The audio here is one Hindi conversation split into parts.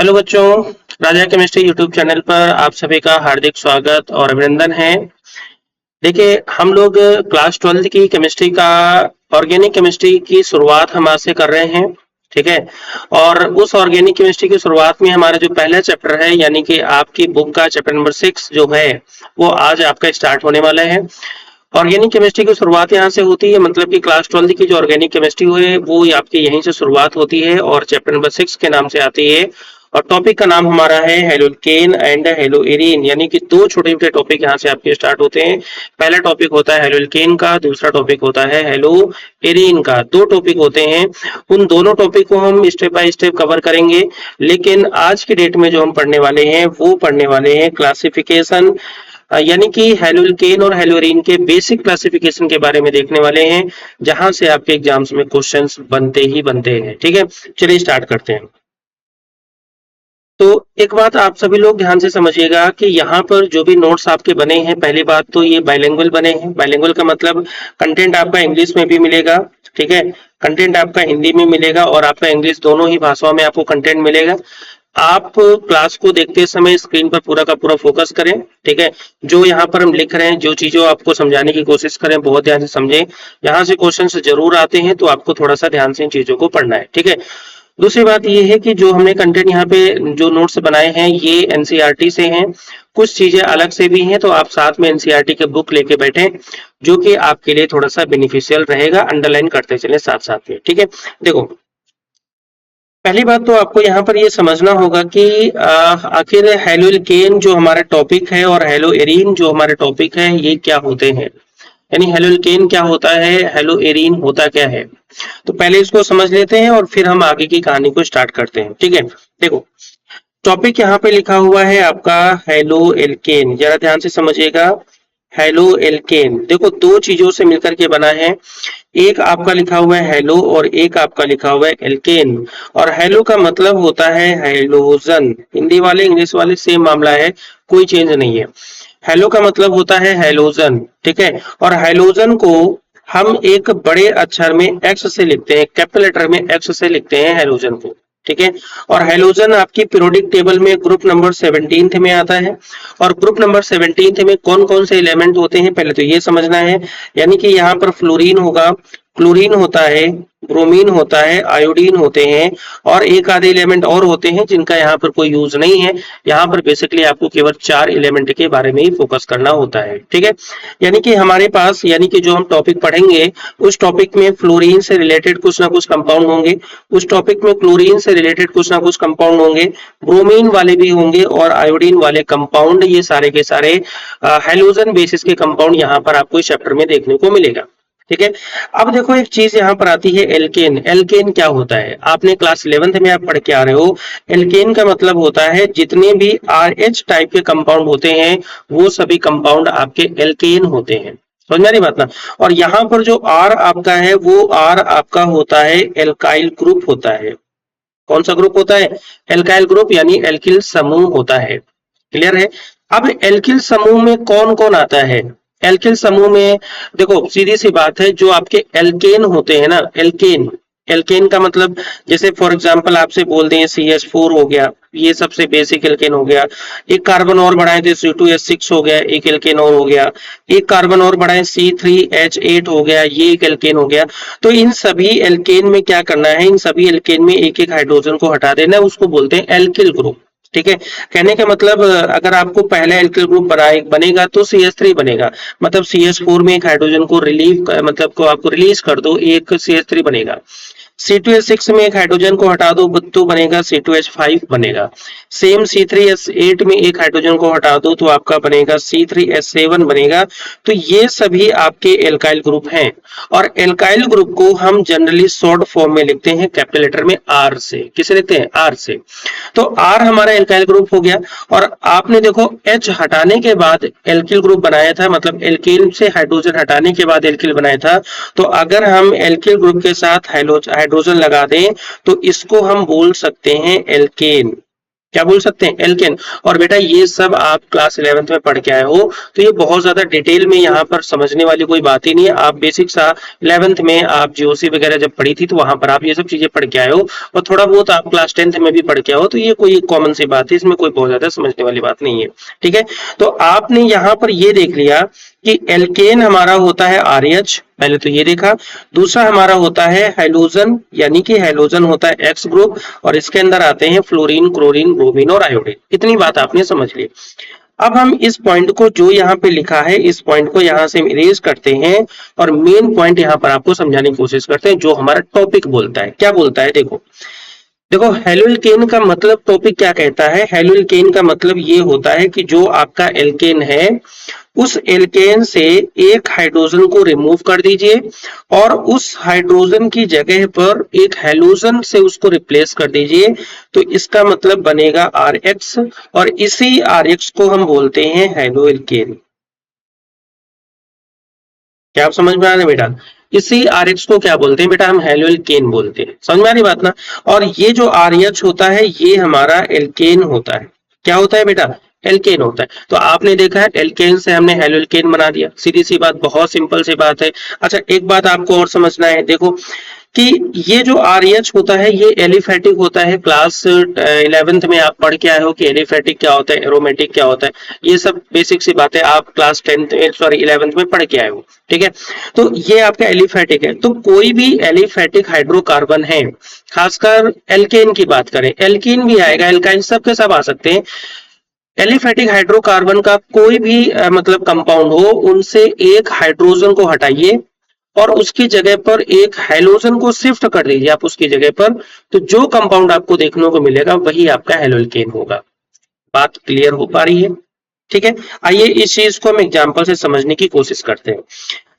हेलो बच्चों, राजा केमिस्ट्री यूट्यूब चैनल पर आप सभी का हार्दिक स्वागत और अभिनंदन है। देखिए, हम लोग क्लास 12th की केमिस्ट्री का ऑर्गेनिक केमिस्ट्री की शुरुआत हम आज से कर रहे हैं। ठीक है। और उस ऑर्गेनिक केमिस्ट्री की शुरुआत में हमारा जो पहला चैप्टर है यानी कि आपकी बुक का चैप्टर नंबर 6 जो है वो आज आपका स्टार्ट होने वाला है। ऑर्गेनिक केमिस्ट्री की शुरुआत यहाँ से होती है, मतलब कि क्लास 12th की जो ऑर्गेनिक केमिस्ट्री है वो आपकी यहीं से शुरुआत होती है और चैप्टर नंबर 6 के नाम से आती है। और टॉपिक का नाम हमारा है हेलोकेन एंड हेलोएरीन, यानी कि दो छोटे छोटे टॉपिक यहाँ से आपके स्टार्ट होते हैं। पहला टॉपिक होता है हेलोकेन का, दूसरा टॉपिक होता है हेलोएरीन का। दो टॉपिक होते हैं, उन दोनों टॉपिक को हम स्टेप बाय स्टेप कवर करेंगे। लेकिन आज की डेट में जो हम पढ़ने वाले हैं वो पढ़ने वाले हैं क्लासिफिकेशन, यानी कि हेलोकेन और हेलोरीन के बेसिक क्लासिफिकेशन के बारे में देखने वाले हैं, जहां से आपके एग्जाम्स में क्वेश्चंस बनते ही बनते हैं। ठीक है, चलिए स्टार्ट करते हैं। तो एक बात आप सभी लोग ध्यान से समझिएगा कि यहाँ पर जो भी नोट्स आपके बने हैं, पहली बात तो ये बाइलिंगुअल बने हैं। बाइलिंगुअल का मतलब कंटेंट आपका इंग्लिश में भी मिलेगा, ठीक है, कंटेंट आपका हिंदी में मिलेगा और आपका इंग्लिश, दोनों ही भाषाओं में आपको कंटेंट मिलेगा। आप क्लास को देखते समय स्क्रीन पर पूरा का पूरा फोकस करें, ठीक है। जो यहाँ पर हम लिख रहे हैं, जो चीजों आपको समझाने की कोशिश करें, बहुत ध्यान से समझें। यहाँ से क्वेश्चंस जरूर आते हैं तो आपको थोड़ा सा ध्यान से इन चीजों को पढ़ना है, ठीक है। दूसरी बात ये है कि जो हमने कंटेंट यहाँ पे जो नोट्स बनाए हैं ये एनसीईआरटी से हैं, कुछ चीजें अलग से भी हैं, तो आप साथ में एनसीईआरटी के बुक लेके बैठे, जो कि आपके लिए थोड़ा सा बेनिफिशियल रहेगा। अंडरलाइन करते चले साथ साथ में, ठीक है। देखो, पहली बात तो आपको यहाँ पर ये समझना होगा कि आखिर हेलोकेन जो हमारा टॉपिक है और हेलोएरीन जो हमारे टॉपिक है ये क्या होते हैं, यानी हेलोकेन क्या होता है, हेलोएरीन होता क्या है। तो पहले इसको समझ लेते हैं और फिर हम आगे की कहानी को स्टार्ट करते हैं, ठीक है। देखो, टॉपिक यहाँ पे लिखा हुआ है आपका हेलो एल्केन, जरा ध्यान से समझिएगा। हेलो एल्केन देखो दो चीजों से मिलकर के बना है, एक आपका लिखा हुआ है हेलो और एक आपका लिखा हुआ है एल्केन। और हेलो का मतलब होता है हेलोजन, हिंदी वाले इंग्लिश वाले सेम मामला है, कोई चेंज नहीं है। हेलो का मतलब होता है हेलोजन, ठीक है। और हेलोजन को हम एक बड़े अक्षर में एक्स से लिखते हैं, कैपिटल लेटर में एक्स से लिखते हैं हेलोजन को, ठीक है। और हेलोजन आपकी पीरियोडिक टेबल में ग्रुप नंबर 17 में आता है। और ग्रुप नंबर 17 में कौन कौन से एलिमेंट होते हैं पहले तो ये समझना है, यानी कि यहाँ पर फ्लोरीन होगा, क्लोरीन होता है, ब्रोमीन होता है, आयोडीन होते हैं और एक आधे एलिमेंट और होते हैं जिनका यहाँ पर कोई यूज नहीं है। यहाँ पर बेसिकली आपको केवल 4 एलिमेंट के बारे में ही फोकस करना होता है, ठीक है। यानी कि हमारे पास, यानी कि जो हम टॉपिक पढ़ेंगे उस टॉपिक में फ्लोरीन से रिलेटेड कुछ ना कुछ कंपाउंड होंगे, उस टॉपिक में क्लोरीन से रिलेटेड कुछ ना कुछ कंपाउंड होंगे, ब्रोमीन वाले भी होंगे और आयोडीन वाले कंपाउंड, ये सारे के सारे हेलोजन बेसिस के कंपाउंड यहाँ पर आपको इस चैप्टर में देखने को मिलेगा, ठीक है। अब देखो एक चीज यहाँ पर आती है एल्केन। एल्केन क्या होता है, आपने क्लास 11th में आप पढ़ के आ रहे हो। एल्केन का मतलब होता है जितने भी RH टाइप के कंपाउंड होते हैं वो सभी कंपाउंड आपके एल्केन होते हैं, समझ में आ रही बात ना। और यहाँ पर जो R आपका है वो R आपका होता है एल्काइल ग्रुप होता है। कौन सा ग्रुप होता है, एल्काइल ग्रुप, यानी एल्किल समूह होता है, क्लियर है। अब एल्किल समूह में कौन कौन आता है, एल्किल समूह में देखो सीधी सी बात है, जो आपके एल्केन होते हैं ना, एल्केन, एल्केन का मतलब जैसे फॉर एग्जांपल आपसे बोल दें CH4 हो गया, ये सबसे बेसिक एल्केन हो गया। एक कार्बन और बढ़ाएं तो C2H6 हो गया, एक एल्केन और हो गया। एक कार्बन और बढ़ाएं C3H8 हो गया, ये एक एल्केन हो गया। तो इन सभी एल्केन में क्या करना है, इन सभी एल्केन में एक एक हाइड्रोजन को हटा देना है, उसको बोलते हैं एल्किल ग्रुप, ठीक है। कहने का मतलब अगर आपको पहला एल्किल ग्रुप बनेगा तो CH3 बनेगा, मतलब CH4 में एक हाइड्रोजन को रिलीव, मतलब को आपको रिलीज कर दो, एक CH3 बनेगा। C2H6 में एक हाइड्रोजन को हटा दो तो बनेगा C2H5 बनेगा। सेम C3H8 में एक हाइड्रोजन को हटा दो तो आपका बनेगा C3H7 बनेगा। तो ये सभी आपके एल्काइल ग्रुप हैं और एल्काइल ग्रुप को हम जनरली शॉर्ट फॉर्म में लिखते हैं कैपिटल लेटर में R से। किसे लिखते हैं, R से। तो R हमारा एल्काइल ग्रुप हो गया। और आपने देखो H हटाने के बाद एल्किल ग्रुप बनाया था, मतलब एल्केन से हाइड्रोजन हटाने के बाद एल्किल बनाया था। तो अगर हम एल्किल ग्रुप के साथ हाइड्रोजन लगा दें तो इसको हम बोल सकते हैं एल्केन, क्या बोल सकते हैं, एल्केन। और बेटा ये सब आप क्लास 11th में पढ़ के आए हो, तो ये बहुत ज्यादा डिटेल में यहाँ पर समझने वाली कोई बात ही नहीं है। आप बेसिक सा 11th में आप जीओसी वगैरह जब पढ़ी थी तो वहां पर आप ये सब चीजें पढ़ के आए हो, और थोड़ा बहुत आप क्लास 10th में भी पढ़ के आओ, तो ये कोई कॉमन सी बात है, इसमें कोई बहुत ज्यादा समझने वाली बात नहीं है। ठीक है, तो आपने यहाँ पर ये देख लिया कि एल्केन हमारा होता है आरएच, पहले तो ये देखा। दूसरा हमारा होता है हैलोजन, यानी कि हैलोजन होता है एक्स ग्रुप, और इसके अंदर आते हैं फ्लोरीन, क्लोरीन, ब्रोमीन और आयोडीन। इतनी बात आपने समझ ली। अब हम इस पॉइंट को जो यहाँ पे लिखा है, इस पॉइंट को यहाँ से इरेज करते हैं और मेन पॉइंट यहाँ पर आपको समझाने की कोशिश करते हैं, जो हमारा टॉपिक बोलता है। क्या बोलता है, देखो देखो हेलोल्केन का मतलब, टॉपिक क्या कहता है, हेलोल्केन का मतलब ये होता है कि जो आपका एल्केन है, उस एल्केन से एक हाइड्रोजन को रिमूव कर दीजिए और उस हाइड्रोजन की जगह पर एक हैलोजन से उसको रिप्लेस कर दीजिए, तो इसका मतलब बनेगा आर एक्स, और इसी आर एक्स को हम बोलते हैं हेलो एल्केन। क्या आप समझ में आ रहे हैं बेटा, इसी आर एक्स को क्या बोलते हैं बेटा, हम हेलो एल्केन बोलते हैं। समझ में आ रही बात ना। और ये जो आर एच होता है ये हमारा एल्केन होता है। क्या होता है बेटा, एल्केन होता है। तो आपने देखा है एल्केन से हमने हेलो एल्केन बना दिया, सीधी सी बात, बहुत सिंपल सी बात है। अच्छा एक बात आपको और समझना है, देखो कि ये जो आर एच होता है ये एलिफेटिक होता है। क्लास 11th में आप पढ़ के आए हो कि एलिफेटिक क्या होता है, एरोमेटिक क्या होता है, ये सब बेसिक सी बातें आप क्लास 10th सॉरी 11th में पढ़ के आए हो। ठीक है, तो ये आपका एलिफेटिक है। तो कोई भी एलिफेटिक हाइड्रोकार्बन है, खासकर एल्केन की बात करें, एल्कीन भी आएगा, एल्काइन सब के सब आ सकते हैं। एलिफेटिक हाइड्रोकार्बन का कोई भी मतलब कंपाउंड हो, उनसे एक हाइड्रोजन को हटाइए और उसकी जगह पर एक हैलोजन को शिफ्ट कर दीजिए आप उसकी जगह पर, तो जो कंपाउंड आपको देखने को मिलेगा वही आपका हेलोल्केन होगा। बात क्लियर हो पा रही है। ठीक है, आइए इस चीज को हम एग्जांपल से समझने की कोशिश करते हैं।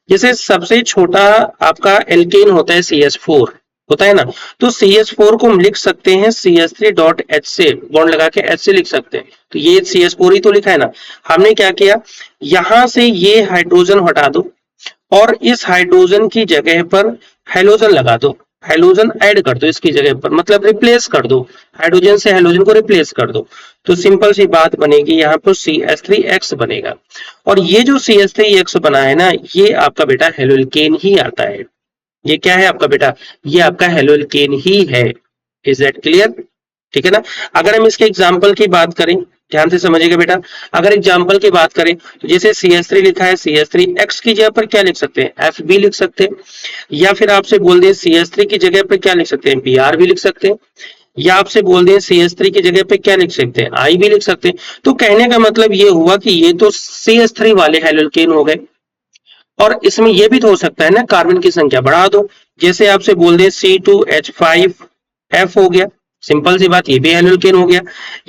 जैसे सबसे छोटा आपका एल्केन होता है CH4, होता है ना, तो CH4 को हम लिख सकते हैं CH3.H से, बॉन्ड लगा के H से लिख सकते हैं। तो ये CH4 ही तो लिखा है ना। हमने क्या किया, यहां से ये हाइड्रोजन हटा दो और इस हाइड्रोजन की जगह पर हेलोजन लगा दो, हेलोजन ऐड कर दो इसकी जगह पर, मतलब रिप्लेस कर दो, हाइड्रोजन से हेलोजन को रिप्लेस कर दो। तो सिंपल सी बात बनेगी, यहाँ पर CH3X बनेगा। और ये जो CH3X बना है ना, ये आपका बेटा हेलोल्केन ही आता है। ये क्या है आपका बेटा, ये आपका हेलोल्केन ही है। इज दैट क्लियर, ठीक है ना। अगर हम इसके एग्जाम्पल की बात करें, ध्यान से समझिएगा बेटा, अगर एग्जाम्पल की बात करें तो जैसे CH3 लिखा है, CH3X की जगह पर क्या लिख सकते हैं, FB लिख सकते हैं, या फिर आपसे बोल दें CH3 की जगह पर क्या लिख सकते हैं, Br भी लिख सकते हैं, या आपसे बोल दें CH3 की जगह पे क्या लिख सकते हैं, I भी लिख सकते हैं। तो कहने का मतलब ये हुआ कि ये तो CH3 वाले हेलोल्केन हो गए, और इसमें ये भी तो हो सकता है ना, कार्बन की संख्या बढ़ा दो, जैसे आपसे बोल दें C2H5F हो गया, सिंपल सी बात, ये भी हेलोल्केन हो गया।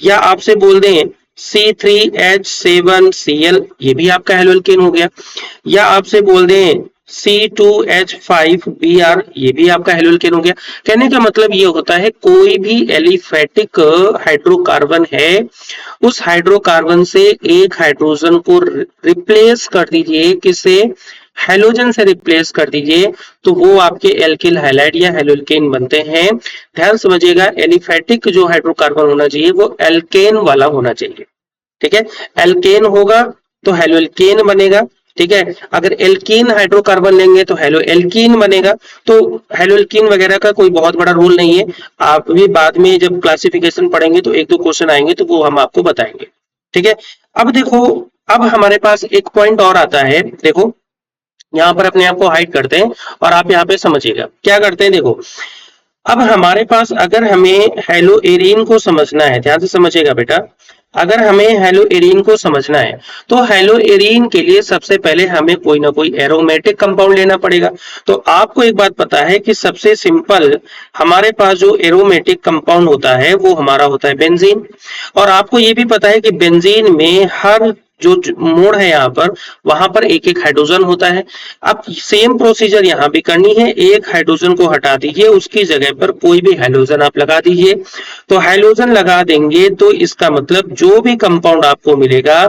या आपसे बोल दें C3H7Cl, ये भी आपका हेलोल्केन हो गया। या आपसे बोल दें C2H5Br, ये भी आपका हेलोल्केन हो गया। कहने का मतलब ये होता है कोई भी एलिफेटिक हाइड्रोकार्बन है, उस हाइड्रोकार्बन से एक हाइड्रोजन को रिप्लेस कर दीजिए, किसे, हेलोजन से रिप्लेस कर दीजिए, तो वो आपके एल्किल हैलाइड या हेलोल्केन बनते हैं। ध्यान समझिएगा, एलिफेटिक जो हाइड्रोकार्बन होना चाहिए वो एल्केन वाला होना चाहिए। ठीक है, एल्केन होगा तो हेलोल्केन बनेगा। ठीक है, अगर एल्कीन हाइड्रोकार्बन लेंगे तो हेलो एल्कीन बनेगा। तो हेलोल्कीन वगैरह का कोई बहुत बड़ा रूल नहीं है, आप भी बाद में जब क्लासिफिकेशन पढ़ेंगे तो एक दो क्वेश्चन आएंगे तो वो हम आपको बताएंगे। ठीक है, अब देखो, अब हमारे पास एक पॉइंट और आता है, देखो यहाँ पर अपने आप को हाइड करते हैं और आप यहाँ पे समझिएगा क्या करते हैं। देखो अब हमारे पास, अगर हमें हेलो एरीन को समझना है, ध्यान से समझिएगा बेटा, अगर हमें हेलो एरीन को समझना है तो हेलो एरीन के लिए सबसे पहले हमें कोई ना कोई एरोमेटिक कंपाउंड लेना पड़ेगा। तो आपको एक बात पता है कि सबसे सिंपल हमारे पास जो एरोमेटिक कंपाउंड होता है वो हमारा होता है बेंजीन। और आपको ये भी पता है कि बेंजीन में हर जो मोड़ है यहाँ पर, वहां पर एक एक हाइड्रोजन होता है। अब सेम प्रोसीजर यहाँ भी करनी है, एक हाइड्रोजन को हटा दीजिए, उसकी जगह पर कोई भी हाइड्रोजन आप लगा दीजिए। तो हाइड्रोजन लगा देंगे तो इसका मतलब जो भी कंपाउंड आपको मिलेगा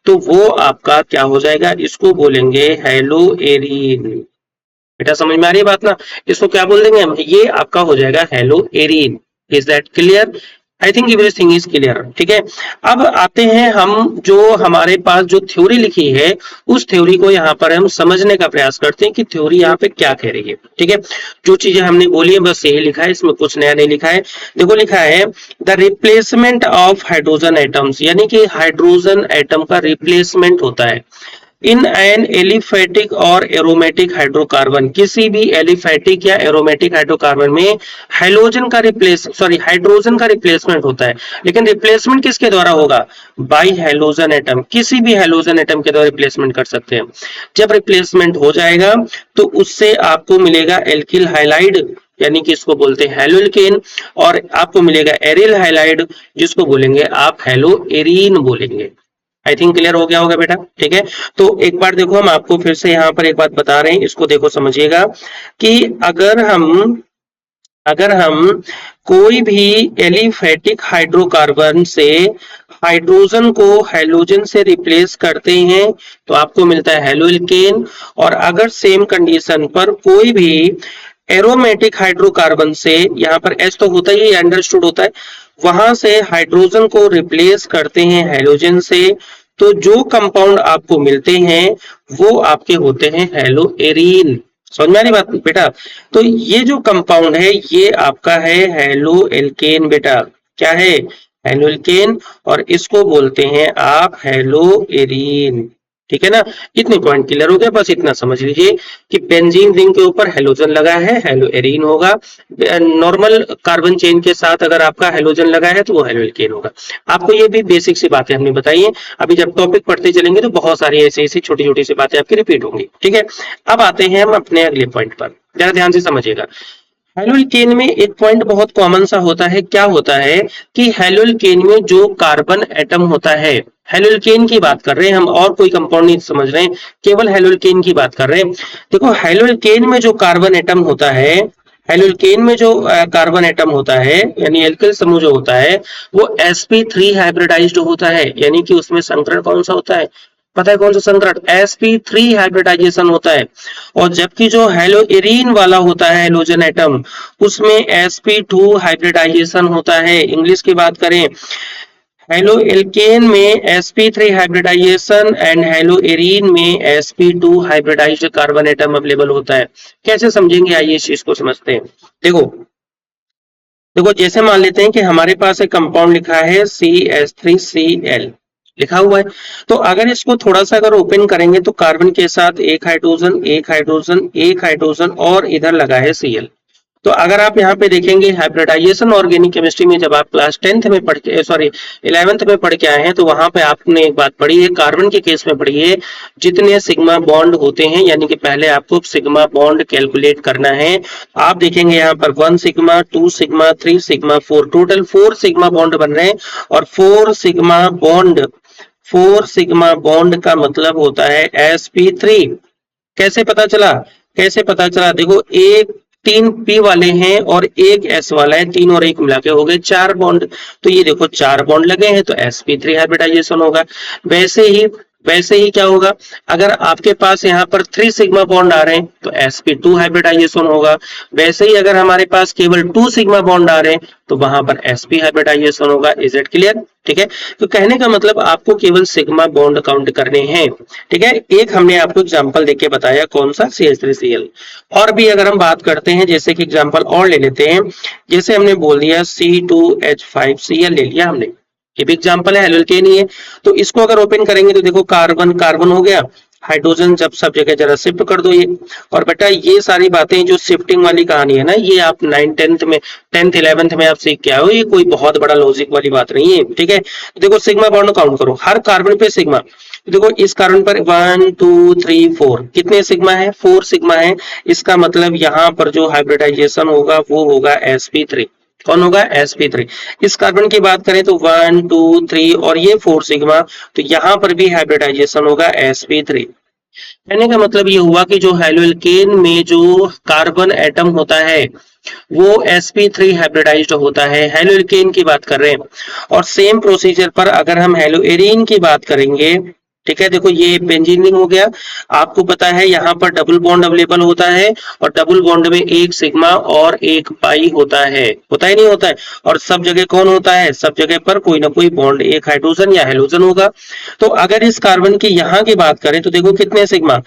तो वो आपका क्या हो जाएगा, इसको बोलेंगे हेलो एरीन। बेटा समझ में आ रही है बात ना, इसको क्या बोल देंगे हम, ये आपका हो जाएगा hello arene. Is that clear. I think everything is clear, ठीक है। अब आते हैं हम, जो हमारे पास जो थ्योरी लिखी है उस थ्योरी को यहाँ पर हम समझने का प्रयास करते हैं कि थ्योरी यहाँ पे क्या कह रही है, ठीक है। जो चीजें हमने बोली है बस यही लिखा है, इसमें कुछ नया नहीं लिखा है। देखो लिखा है the replacement of hydrogen atoms, यानी कि हाइड्रोजन एटम का रिप्लेसमेंट होता है इन एन एलिफेटिक और एरोमेटिक हाइड्रोकार्बन, किसी भी एलिफेटिक या एरोमेटिक हाइड्रोकार्बन में हाइड्रोजन का रिप्लेसमेंट होता है। लेकिन रिप्लेसमेंट किसके द्वारा होगा? बाई हैलोजन एटम, किसी भी हैलोजन एटम के द्वारा रिप्लेसमेंट कर सकते हैं। जब रिप्लेसमेंट हो जाएगा तो उससे आपको मिलेगा एल्किल हाइलाइड, यानी कि इसको बोलते हैं हैलोल्केन, और आपको मिलेगा एरिल हाइलाइड, जिसको बोलेंगे आप हैलो एरीन बोलेंगे। आई थिंक क्लियर हो गया होगा बेटा, ठीक है। तो एक बार देखो, हम आपको फिर से यहाँ पर एक बात बता रहे हैं, इसको देखो समझिएगा कि अगर हम कोई भी एलिफेटिक हाइड्रोकार्बन से हाइड्रोजन को हैलोजन से रिप्लेस करते हैं तो आपको मिलता है हैलोल्केन, और अगर सेम कंडीशन पर कोई भी एरोमेटिक हाइड्रोकार्बन से, यहाँ पर एस तो होता ही अंडरस्टूड होता है, वहां से हाइड्रोजन को रिप्लेस करते हैं हैलोजन से, तो जो कंपाउंड आपको मिलते हैं वो आपके होते हैं हैलो एरीन। समझ में आ रही बात बेटा? तो ये जो कंपाउंड है ये आपका है हैलो एल्केन बेटा। क्या है? हैलो एल्केन, और इसको बोलते हैं आप हैलो एरीन, ठीक है ना। इतने पॉइंट क्लियर हो गया, बस इतना समझ लीजिए कि बेंजीन रिंग के ऊपर हैलोजन लगा है, हैलो एरीन होगा। नॉर्मल कार्बन चेन के साथ अगर आपका हैलोजन लगा है तो वो हैलो एल्केन होगा। आपको ये भी बेसिक सी बातें हमने बताई है। अभी जब टॉपिक पढ़ते चलेंगे तो बहुत सारी ऐसी ऐसी छोटी छोटी सी बातें आपकी रिपीट होंगी, ठीक है। अब आते हैं हम अपने अगले पॉइंट पर, जरा ध्यान से समझिएगा। हैलोल्केन में एक पॉइंट बहुत कॉमन सा होता है, क्या होता है कि हैलोल्केन में जो कार्बन एटम होता है, हैलोल्केन की बात कर रहे हैं हम, और कोई कंपाउंड नहीं समझ रहे हैं, केवल हैलोल्केन की बात कर रहे हैं। देखो हैलोल्केन में जो कार्बन एटम होता है, हैलोल्केन में जो कार्बन एटम होता है यानी एल्किल समूह जो होता है वो sp3 हाइब्रिडाइज्ड होता है, यानी कि उसमें संकरण कौन सा होता है? पता है कौन सा संकरण? sp3 हाइब्रिडाइजेशन होता है। और जबकि जो हैलो एरीन वाला होता है हैलोजन एटम, उसमें sp2 हाइब्रिडाइजेशन होता है। इंग्लिश की बात करें, हैलो एल्केन में sp3 hybridization and hello arene में sp2 hybridised carbon atom available होता है। कैसे समझेंगे, आइए इस चीज को समझते हैं। देखो देखो जैसे मान लेते हैं कि हमारे पास एक कंपाउंड लिखा है CH3Cl लिखा हुआ है, तो अगर इसको थोड़ा सा अगर ओपन करेंगे तो कार्बन के साथ एक हाइड्रोजन एक हाइड्रोजन एक हाइड्रोजन और इधर लगा है Cl। तो अगर आप यहाँ पे देखेंगे हाइब्रिडाइजेशन ऑर्गेनिक केमिस्ट्री में जब आप क्लास 10th में पढ़ के 11th में पढ़ के आए हैं तो वहां पे आपने एक बात पढ़ी है, कार्बन के केस में पढ़ी है, जितने सिग्मा बॉन्ड होते हैं, यानी कि पहले आपको सिग्मा बॉन्ड कैलकुलेट करना है। आप देखेंगे यहाँ पर 1 sigma 2 sigma 3 sigma 4, total 4 sigma bond बन रहे हैं। और 4 सिग्मा बॉन्ड का मतलब होता है sp3। कैसे पता चला? देखो एक 3 p वाले हैं और एक s वाला है, 3 और 1 मिला के हो गए 4 बॉन्ड। तो ये देखो 4 बॉन्ड लगे हैं तो sp3 हाइब्रिडाइजेशन होगा। वैसे ही क्या होगा, अगर आपके पास यहाँ पर 3 सिग्मा बॉन्ड आ रहे हैं तो sp2 हाइब्रिडाइजेशन होगा। वैसे ही अगर हमारे पास केवल 2 सिग्मा बॉन्ड आ रहे हैं तो वहां पर sp हाइब्रिडाइजेशन होगा। Is it clear? ठीक है, तो कहने का मतलब आपको केवल सिग्मा बॉन्ड काउंट करने हैं, ठीक है। एक हमने आपको एग्जांपल देके बताया, कौन सा? CH3Cl। और भी अगर हम बात करते हैं, जैसे कि एग्जांपल और ले लेते हैं, जैसे हमने बोल दिया C2H5Cl ले लिया हमने, ये भी एग्जांपल है, एल्केन ही है। तो इसको अगर ओपन करेंगे तो देखो कार्बन कार्बन हो गया, हाइड्रोजन जब सब जगह जरा शिफ्ट कर दो ये। और बेटा ये सारी बातें जो शिफ्टिंग वाली कहानी है ना, ये आप 9th 10th में 10th 11th में आप सीख के आए हो, ये कोई बहुत बड़ा लॉजिक वाली बात नहीं है, ठीक है। देखो सिग्मा बॉन्ड काउंट करो, हर कार्बन पे सिग्मा। देखो इस कार्बन पर 1 2 3 4 कितने सिग्मा है? 4 सिग्मा है। इसका मतलब यहाँ पर जो हाइब्रिडाइजेशन होगा वो होगा sp3। कौन होगा? sp3। इस कार्बन की बात करें तो 1 2 3 और ये 4 सिग्मा, तो यहाँ पर भी हाइब्रिडाइजेशन होगा sp3। कहने का मतलब ये हुआ कि जो हैलोल्केन में जो कार्बन एटम होता है वो sp3 हाइब्रिडाइज्ड होता है, हैलोल्केन की बात कर रहे हैं। और सेम प्रोसीजर पर अगर हम हैलोएरीन की बात करेंगे ठीक है, देखो ये बेंजीन रिंग हो गया। आपको पता है यहाँ पर डबल बॉन्ड अवेलेबल होता है और डबल बॉन्ड में एक सिग्मा और एक पाई होता ही नहीं होता है। और सब जगह कौन होता है, सब जगह पर कोई ना कोई बॉन्ड, एक हाइड्रोजन या हेलोजन होगा। तो अगर इस कार्बन की यहाँ की बात करें तो देखो कितने सिग्मा,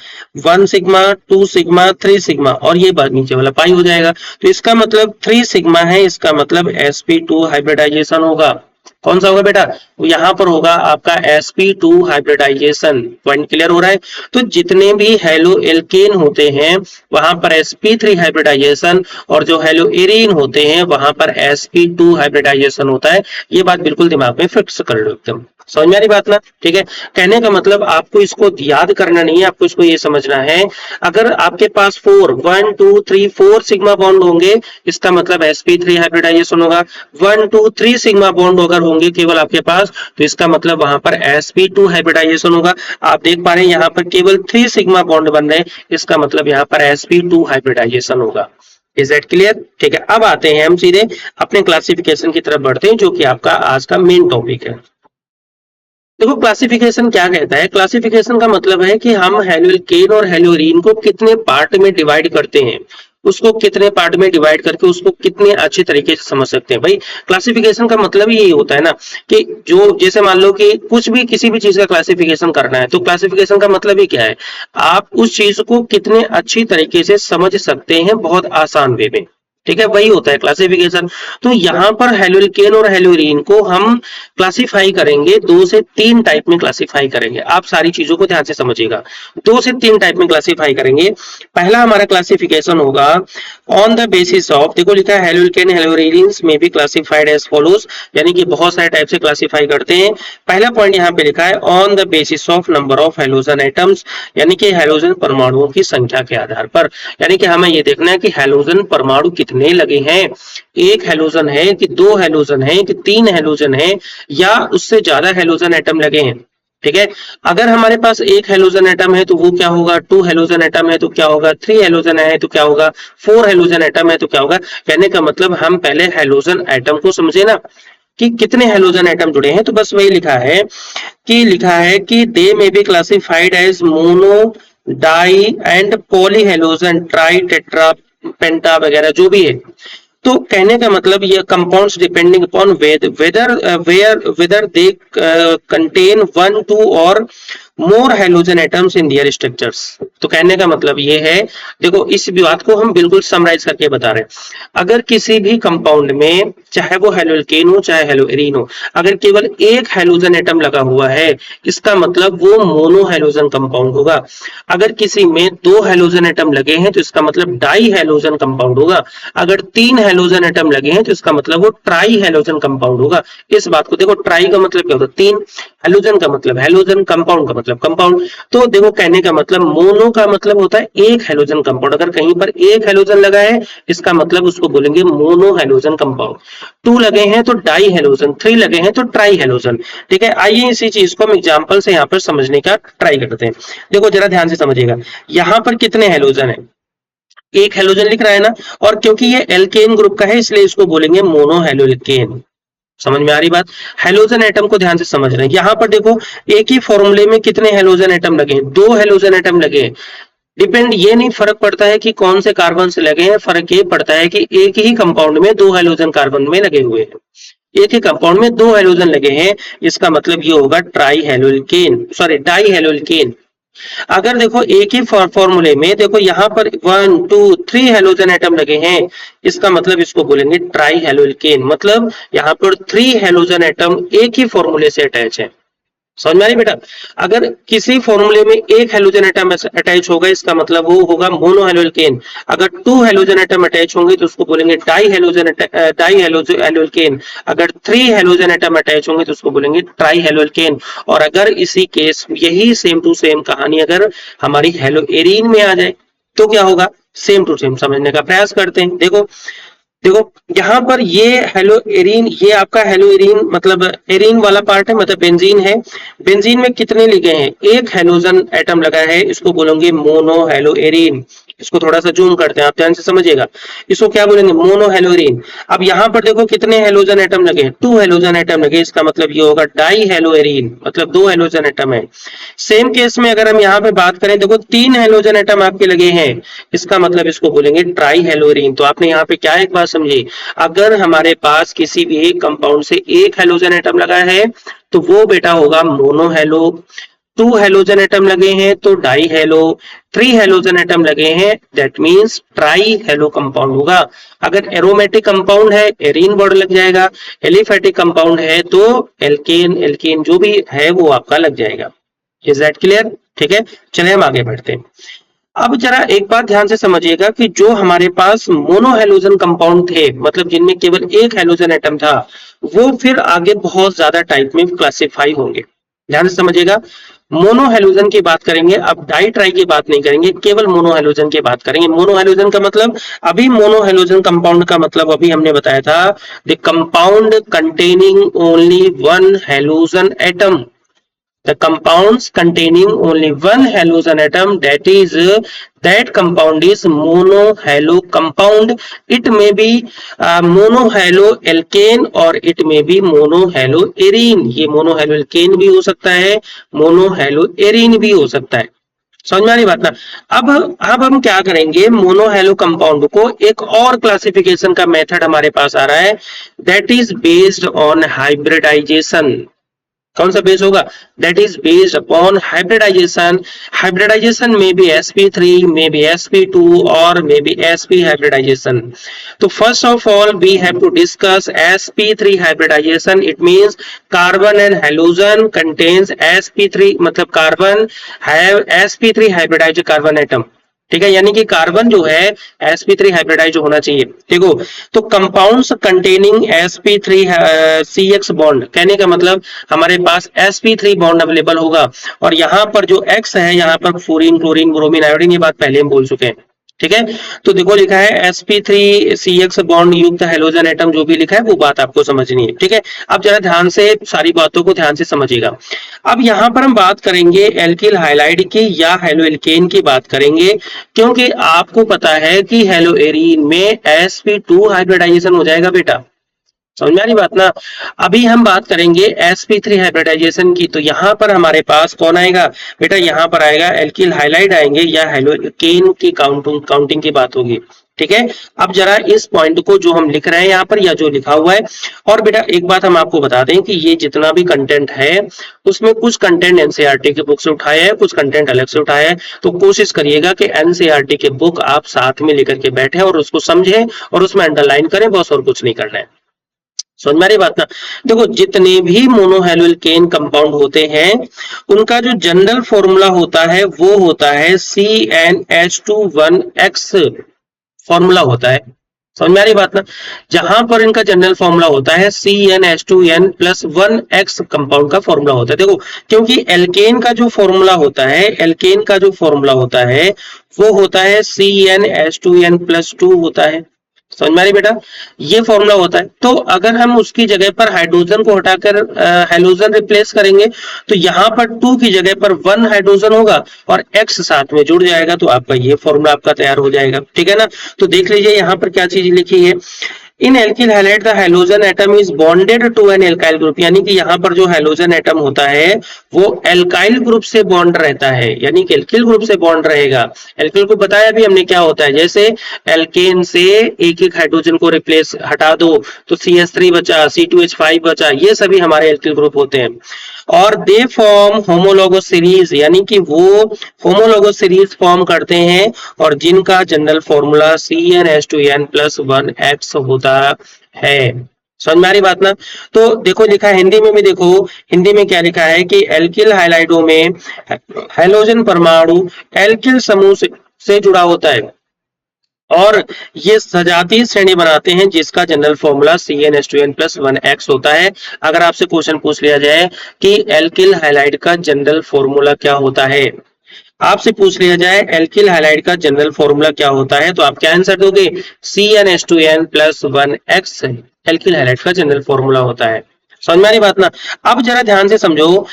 1 सिग्मा, 2 सिग्मा, 3 सिग्मा, और ये नीचे वाला पाई हो जाएगा। तो इसका मतलब 3 सिग्मा है, इसका मतलब sp2 हाइब्रिडाइजेशन होगा। कौन सा होगा बेटा, यहाँ पर होगा आपका sp2 हाइब्रिडाइजेशन। पॉइंट क्लियर हो रहा है। तो जितने भी हेलो एल्केन होते हैं वहां पर sp3 हाइब्रिडाइजेशन, और जो हेलो एरीन होते हैं वहां पर sp2 हाइब्रिडाइजेशन होता है। ये बात बिल्कुल दिमाग में फिक्स कर लो, एकदम समझ में आ रही बात ना। ठीक है, कहने का मतलब आपको इसको याद करना नहीं है, आपको इसको ये समझना है। अगर आपके पास 1 2 3 4 सिग्मा बॉन्ड होंगे, इसका मतलब sp3 हाइब्रिडाइजेशन होगा। 1 2 3 सिग्मा बॉन्ड अगर होंगे केवल आपके पास, तो इसका मतलब वहां पर sp2 हाइब्रिडाइजेशन होगा। आप देख पा रहे हैं यहाँ पर केवल 3 सिग्मा बॉन्ड बन रहे हैं, इसका मतलब यहाँ पर sp2 हाइब्रिडाइजेशन होगा। Is that clear? ठीक है, अब आते हैं हम सीधे अपने क्लासिफिकेशन की तरफ बढ़ते हैं, जो कि आपका आज का मेन टॉपिक है। देखो क्लासिफिकेशन क्या कहता है, क्लासिफिकेशन का मतलब है कि हम हेलोकेन और हेलोरीन को कितने पार्ट में डिवाइड करते हैं, उसको कितने पार्ट में डिवाइड करके उसको कितने अच्छे तरीके से समझ सकते हैं। भाई क्लासिफिकेशन का मतलब ही यही होता है ना, कि जो जैसे मान लो कि कुछ भी किसी भी चीज का क्लासिफिकेशन करना है, तो क्लासिफिकेशन का मतलब ही क्या है, आप उस चीज को कितने अच्छी तरीके से समझ सकते हैं बहुत आसान वे में। ठीक है, वही होता है क्लासिफिकेशन। तो यहाँ पर हेलोकेन और हेलोरीन को हम क्लासिफाई करेंगे, 2 से 3 टाइप में क्लासिफाई करेंगे। आप सारी चीजों को ध्यान से समझिएगा, 2 से 3 टाइप में क्लासिफाई करेंगे। पहला हमारा क्लासिफिकेशन होगा ऑन द बेसिस ऑफ, देखो लिखा है हेलोकेन हेलोरीन्स में बी क्लासिफाइड एज फॉलोज, यानी कि बहुत सारे टाइप से क्लासिफाई करते हैं। पहला पॉइंट यहाँ पे लिखा है on the basis of number of halogen atoms, यानी कि हेलोजन परमाणुओं की संख्या के आधार पर। यानी कि हमें ये देखना है कि हेलोजन परमाणु कितने लगे हैं, एक हेलोजन है कि 2 हेलोजन है कि 3 हेलोजन है, या उससे ज्यादा हेलोजन एटम लगे हैं। ठीक है, अगर हमारे पास एक हेलोजन एटम है तो वो क्या होगा, 2 हेलोजन एटम है तो क्या होगा, 3 हेलोजन है तो क्या होगा, 4 हेलोजन एटम है तो क्या होगा। कहने का मतलब हम पहले हेलोजन एटम को समझे ना, कि कितने हेलोजन एटम जुड़े हैं। तो बस वही लिखा है कि they may be classified as mono, di and poly halogen, tri, tetra, penta वगैरह जो भी है। तो कहने का मतलब ये compounds depending upon whether they contain 1 2 और more halogen atoms in their structures. तो कहने का मतलब ये है, देखो इस बात को हम बिल्कुल समराइज करके बता रहे हैं। अगर किसी भी कंपाउंड में, चाहे वो हेलोकेन हो चाहे हेलोएरीन हो, अगर केवल एक हेलोजन एटम लगा हुआ है, इसका मतलब वो मोनो हेलोजन कंपाउंड होगा। अगर किसी में 2 हेलोजन एटम लगे हैं तो इसका मतलब डाई हेलोजन कंपाउंड होगा। अगर 3 हेलोजन एटम लगे हैं तो इसका मतलब वो ट्राई हेलोजन कंपाउंड होगा। इस बात को देखो, ट्राई का मतलब क्या होता है, 3, हेलोजन का मतलब हेलोजन, कंपाउंड का मतलब कंपाउंड। तो देखो कहने का मतलब मोनो का मतलब होता है एक हेलोजन कंपाउंड, अगर कहीं पर एक हेलोजन लगा है इसका मतलब उसको बोलेंगे मोनो हेलोजन कंपाउंड। 2 लगे हैं तो डाई हेलोजन, 3 लगे हैं तो ट्राई हेलोजन। ठीक है, आइए इसी चीज को हम एग्जांपल से यहाँ पर समझने का ट्राई करते हैं। देखो जरा ध्यान से समझिएगा, यहाँ पर कितने हेलोजन है, एक हेलोजन लिख रहा है ना, और क्योंकि ये एल्केन ग्रुप का है इसलिए इसको बोलेंगे मोनो हेलोकेन। समझ में आ रही बात। हेलोजन एटम को ध्यान से समझ रहे हैं, यहाँ पर देखो एक ही फॉर्मूले में कितने हेलोजन एटम लगे हैं, 2 हेलोजन एटम लगे हैं। डिपेंड ये नहीं फर्क पड़ता है कि कौन से कार्बन से लगे हैं, फर्क ये पड़ता है कि एक ही कंपाउंड में 2 हेलोजन कार्बन में लगे हुए हैं। एक ही कंपाउंड में 2 हेलोजन लगे हैं, इसका मतलब ये होगा try haloalkane, sorry die haloalkane. अगर देखो एक ही फॉर्मूले में देखो यहाँ पर 1 2 3 हेलोजन एटम लगे हैं, इसका मतलब इसको बोलेंगे ट्राई हेलोकेन। मतलब यहाँ पर 3 हेलोजन एटम एक ही फॉर्मूले से अटैच है। समझ में आ रही बेटा। अगर किसी फॉर्मूले में एक हेलोजन एटम अटैच होगा इसका मतलब वो होगा मोनो हेलोकेन। अगर 2 हेलोजन एटम अटैच होंगे तो उसको बोलेंगे डाई हेलोकेन। अगर 3 हेलोजन एटम अटैच होंगे तो उसको बोलेंगे ट्राई हेलोकेन। और अगर इसी केस यही सेम टू सेम कहानी अगर हमारी हेलोएरीन में आ जाए तो क्या होगा, सेम टू सेम समझने का प्रयास करते हैं। देखो देखो यहाँ पर ये हेलो एरीन, ये आपका हेलो एरीन मतलब एरीन वाला पार्ट है, मतलब बेंजीन है। बेंजीन में कितने लिखे हैं, एक हेलोजन एटम लगा है, इसको बोलेंगे मोनो हेलो एरीन। इसको थोड़ा सा जूम करते हैं, आप ध्यान से समझिएगा। इसको क्या बोलेंगे? मोनोहेलोरीन। अब यहाँ पर देखो कितने हेलोजन एटम लगे? 2 हेलोजन एटम लगे, इसका मतलब ये होगा डाई हेलोएरीन, मतलब 2 हेलोजन एटम है। सेम केस में अगर हम यहाँ पे बात करें, देखो 3 हेलोजन एटम आपके लगे हैं, इसका मतलब इसको बोलेंगे ट्राई हेलोएरीन। तो आपने यहाँ पे क्या एक बात समझी, अगर हमारे पास किसी भी एक कंपाउंड से एक हेलोजन एटम लगा है तो वो बेटा होगा मोनोहेलो, 2 हेलोजन एटम लगे हैं तो डाई हेलो, 3 हेलोजन एटम लगे हैं that means try hello compound होगा। अगर एरोमेटिक कंपाउंड है एरीन वर्ड लग जाएगा, एलिफेटिक कंपाउंड है तो एल्केन, एल्केन जो भी है वो आपका लग जाएगा। Is that clear? ठीक है, चलिए हम आगे बढ़ते हैं। अब जरा एक बात ध्यान से समझिएगा कि जो हमारे पास मोनोहेलोजन कंपाउंड थे, मतलब जिनमें केवल एक हेलोजन एटम था, वो फिर आगे बहुत ज्यादा टाइप में क्लासिफाई होंगे। ध्यान से समझिएगा, मोनोहेलोजन की बात करेंगे, अब डाई ट्राई की बात नहीं करेंगे, केवल मोनोहेलोजन की बात करेंगे। मोनोहेलोजन का मतलब, अभी मोनोहेलोजन कंपाउंड का मतलब अभी हमने बताया था, the compound containing only one halogen atom, the compounds containing only one halogen atom, that compound is monohalo compound. It may be monohalo alkane or it may be monohalo arene। ये monohalo alkane भी हो सकता है, monohalo arene भी हो सकता है। समझ में आ रही बात ना? अब हम क्या करेंगे, मोनोहेलो कंपाउंड को एक और क्लासिफिकेशन का मेथड हमारे पास आ रहा है, that is based on hybridisation. कौन सा बेस होगा? That is based upon hybridisation. Hybridisation में भी sp3, में भी sp2 और में भी sp हाइब्रिडाइजेशन। तो first of all we have to discuss sp3 hybridisation. It means carbon and halogen contains sp3, मतलब carbon have sp3 hybridised carbon atom. ठीक है, यानी कि कार्बन जो है sp3 हाइब्रिडाइज होना चाहिए। देखो, तो compounds containing sp3 CX bond, कहने का मतलब हमारे पास sp3 बॉन्ड अवेलेबल होगा, और यहाँ पर जो X है, यहाँ पर फ्लोरीन, क्लोरीन, ब्रोमीन, आयोडीन, ये बात पहले हम बोल चुके हैं। ठीक है, तो देखो लिखा है sp3 CX बॉन्ड युक्त हेलोजन एटम, जो भी लिखा है वो बात आपको समझनी है। ठीक है, अब जरा ध्यान से सारी बातों को ध्यान से समझिएगा। अब यहाँ पर हम बात करेंगे एल्किल हाइलाइड की या हेलोएल्केन की बात करेंगे, क्योंकि आपको पता है कि हेलोएरीन में sp2 हाइब्रिडाइजेशन हो जाएगा बेटा। समझ में आ रही बात ना? अभी हम बात करेंगे sp3 हाइब्रिडाइजेशन की, तो यहाँ पर हमारे पास कौन आएगा बेटा? यहाँ पर आएगा एल्किल हाइलाइड आएंगे या हेलोकेन की काउंटिंग की बात होगी। ठीक है, अब जरा इस पॉइंट को जो हम लिख रहे हैं यहाँ पर या जो लिखा हुआ है, और बेटा एक बात हम आपको बता दें कि ये जितना भी कंटेंट है उसमें कुछ कंटेंट एनसीईआरटी के बुक से उठाया है, कुछ कंटेंट अलग से उठाया है। तो कोशिश करिएगा कि एनसीईआरटी के बुक आप साथ में लेकर के बैठे और उसको समझें और उसमें अंडरलाइन करें, बस और कुछ नहीं करना है। समझ में आ रही बात ना? देखो, जितने भी मोनोहेलोकेन कंपाउंड होते हैं उनका जो जनरल फॉर्मूला होता है वो होता है CnH2 1x फॉर्मूला होता है। समझ में आ रही बात ना? जहां पर इनका जनरल फॉर्मूला होता है CnH2n+1x कंपाउंड का फॉर्मूला होता है। देखो, क्योंकि एल्केन का जो फॉर्मूला होता है, एल्केन का जो फॉर्मूला होता है वो होता है CnH2n+2 होता है। समझ में आ रही बेटा? ये फॉर्मूला होता है। तो अगर हम उसकी जगह पर हाइड्रोजन को हटाकर हेलोजन रिप्लेस करेंगे तो यहाँ पर 2 की जगह पर 1 हाइड्रोजन होगा और X साथ में जुड़ जाएगा, तो आपका ये फॉर्मूला आपका तैयार हो जाएगा। ठीक है ना? तो देख लीजिए यहाँ पर क्या चीज लिखी है, in alkyl halide the halogen atom is bonded to an alkyl group, यानी कि यहाँ पर जो हेलोजन एटम होता है वो एल्काइल ग्रुप से बॉन्ड रहता है, यानी कि एल्किल ग्रुप से बॉन्ड रहेगा। एल्किल ग्रुप बताया भी हमने क्या होता है, जैसे एल्केन से एक एक हाइड्रोजन को रिप्लेस हटा दो तो CH3 बचा, C2H5 बचा, ये सभी हमारे एल्किल ग्रुप होते हैं। और दे फॉर्म होमोलोगस सीरीज, यानी कि वो होमोलोगस सीरीज फॉर्म करते हैं और जिनका जनरल फॉर्मूला CnH2n+1x होता है। समझ में आ रही बात ना? तो देखो लिखा है हिंदी में भी, देखो हिंदी में क्या लिखा है कि एल्किल हाइलाइडों में हेलोजन परमाणु एल्किल समूह से जुड़ा होता है और ये सजातीय श्रेणी बनाते हैं जिसका जनरल फॉर्मूला CnH2n+1x होता है। अगर आपसे क्वेश्चन पूछ लिया जाए कि एल्किल हाइलाइड का जनरल फॉर्मूला क्या होता है, आपसे पूछ लिया जाए एल्किल हाइलाइड का जनरल फॉर्मूला क्या होता है, तो आप क्या आंसर दोगे? CnH2n+1x एल्किल हाइलाइड का जनरल फॉर्मूला होता है। समझ में आ रही बात ना? अब जरा ध्यान से समझो,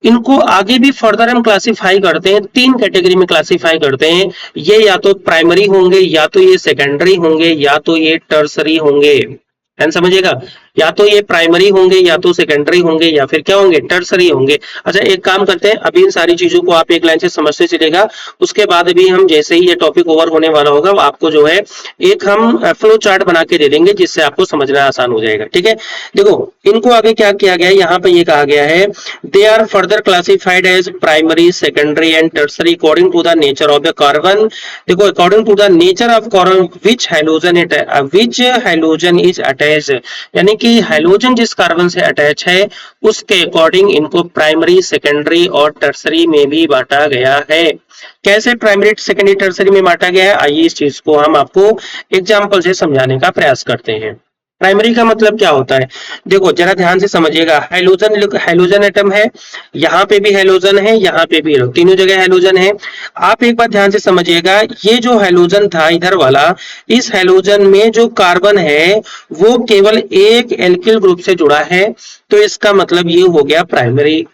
इनको आगे भी फर्दर हम क्लासिफाई करते हैं, 3 कैटेगरी में क्लासिफाई करते हैं। ये या तो प्राइमरी होंगे, या तो ये सेकेंडरी होंगे, या तो ये टर्सरी होंगे। समझिएगा, या तो ये प्राइमरी होंगे, या तो सेकेंडरी होंगे, या फिर क्या होंगे, टर्सरी होंगे। अच्छा एक काम करते हैं, अभी इन सारी चीजों को आप एक लाइन से समझते चलेगा, उसके बाद भी हम जैसे ही ये टॉपिक ओवर होने वाला होगा आपको जो है एक हम फ्लो चार्ट बना के दे देंगे, जिससे आपको समझना आसान हो जाएगा। ठीक है, देखो इनको आगे क्या किया गया है, यहाँ पे ये कहा गया है they are further classified as primary, secondary and tertiary according to the nature of the carbon. देखो according to the nature of carbon which halogen is attached, यानी कि हैलोजन जिस कार्बन से अटैच है उसके अकॉर्डिंग इनको प्राइमरी, सेकेंडरी और टर्सरी में भी बांटा गया है। कैसे प्राइमरी, सेकेंडरी, टर्सरी में बांटा गया है, आइए इस चीज को हम आपको एग्जांपल से समझाने का प्रयास करते हैं। प्राइमरी का मतलब क्या होता है, देखो जरा ध्यान से समझिएगा, हैलोजन एटम है, यहाँ पे भी हैलोजन है, यहाँ पे भी, तीनों जगह हैलोजन है। आप एक बात ध्यान से समझिएगा, ये जो हैलोजन था इधर वाला, इस हैलोजन में जो कार्बन है वो केवल एक एल्किल ग्रुप से जुड़ा है, तो इसका मतलब ये हो गया प्राइमरी।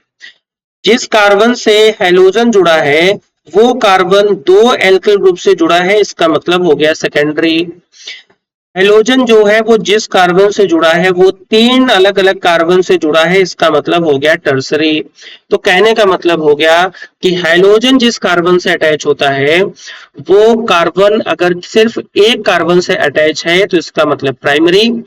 जिस कार्बन से हैलोजन जुड़ा है वो कार्बन दो एल्किल ग्रुप से जुड़ा है, इसका मतलब हो गया सेकेंडरी। हैलोजन जो है वो जिस कार्बन से जुड़ा है वो 3 अलग अलग कार्बन से जुड़ा है, इसका मतलब हो गया टर्सरी। तो कहने का मतलब हो गया कि हैलोजन जिस कार्बन से अटैच होता है वो कार्बन अगर सिर्फ एक कार्बन से अटैच है तो इसका मतलब प्राइमरी,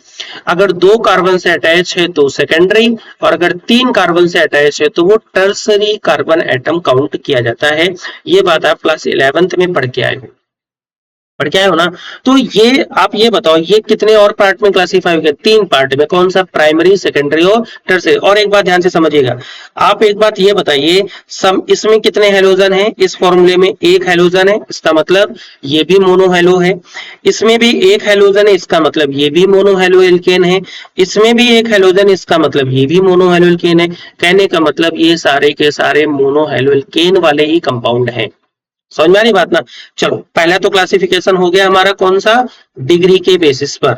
अगर 2 कार्बन से अटैच है तो सेकेंडरी, और अगर 3 कार्बन से अटैच है तो वो टर्सरी कार्बन एटम काउंट किया जाता है। ये बात आप क्लास 11th में पढ़ के आए हो, पढ़ के आए हो ना। तो ये आप ये बताओ ये कितने और पार्ट में क्लासिफाई हो गया, 3 पार्ट में, कौन सा, प्राइमरी, सेकेंडरी और टर्सरी। और एक बात ध्यान से समझिएगा, आप एक बात ये बताइए, सम इसमें कितने हेलोजन हैं, इस फॉर्मूले में एक हेलोजन है, इसका मतलब ये भी मोनो हेलो है। इसमें भी एक हेलोजन है, इसका मतलब ये भी मोनो हेलो एल्केन है। इसमें भी एक हेलोजन, इसका मतलब ये भी मोनो हेलो एल्केन है। कहने का मतलब ये सारे के सारे मोनो हेलो एल्केन वाले ही कंपाउंड हैं। समझ में आ रही बात ना। चलो पहला तो क्लासिफिकेशन हो गया हमारा कौन सा, डिग्री के बेसिस पर।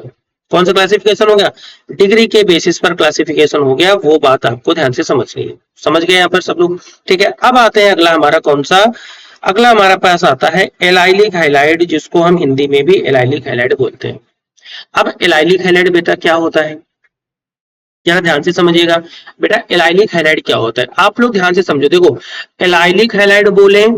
कौन सा क्लासिफिकेशन हो गया, डिग्री के बेसिस पर क्लासिफिकेशन हो गया, वो बात आपको ध्यान से समझनी है। समझ गए यहाँ पर सब लोग, ठीक है। अब आते हैं अगला हमारा कौन सा, अगला हमारा पास आता है एलाइलिक हैलाइड, जिसको हम हिंदी में भी एलाइलिक हैलाइड बोलते हैं। अब एलाइलिक हैलाइड बेटा क्या होता है, जरा ध्यान से समझिएगा। बेटा एलाइलिक हैलाइड क्या होता है, आप लोग ध्यान से समझो। देखो एलाइलिक हैलाइड बोले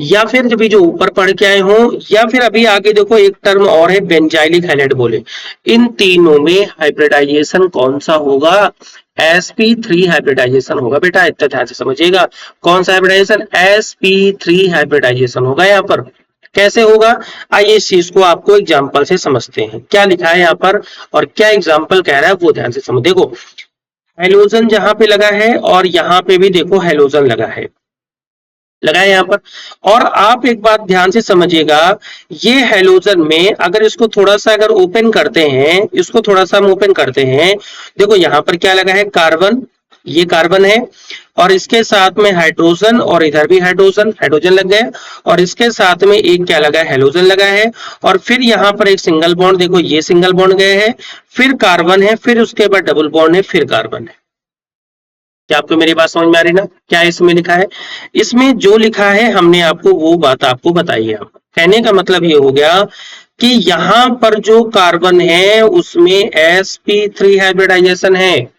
या फिर जब जो ऊपर पढ़ के आए हो, या फिर अभी आगे देखो एक टर्म और है बेंजाइलिक हैलाइड बोले, इन तीनों में हाइब्रिडाइजेशन कौन सा होगा, sp3 हाइब्रिडाइजेशन होगा। बेटा इतना ध्यान से समझिएगा, कौन सा हाइब्रिडाइजेशन, sp3 हाइब्रिडाइजेशन होगा। यहाँ पर कैसे होगा, आइए इस चीज को आपको एग्जाम्पल से समझते हैं, क्या लिखा है यहाँ पर और क्या एग्जाम्पल कह रहा है वो ध्यान से समझ। देखो हेलोजन जहां पे लगा है और यहाँ पे भी देखो हेलोजन लगा है, लगाए यहाँ पर। और आप एक बात ध्यान से समझिएगा, ये हेलोजन में अगर इसको थोड़ा सा अगर ओपन करते हैं, इसको थोड़ा सा हम ओपन करते हैं, देखो यहाँ पर क्या लगा है, कार्बन, ये कार्बन है, और इसके साथ में हाइड्रोजन, और इधर भी हाइड्रोजन, हाइड्रोजन लग गया, और इसके साथ में एक क्या लगा है, हेलोजन लगा है, और फिर यहाँ पर एक सिंगल बॉन्ड, देखो ये सिंगल बॉन्ड गए हैं, फिर कार्बन है, फिर उसके बाद डबल बॉन्ड है, फिर कार्बन है। क्या आपको मेरी बात समझ में आ रही ना, क्या इसमें लिखा है, इसमें जो लिखा है हमने आपको वो बात आपको बताई है। कहने का मतलब ये हो गया कि यहाँ पर जो कार्बन है उसमें sp3 हाइब्रिडाइजेशन है,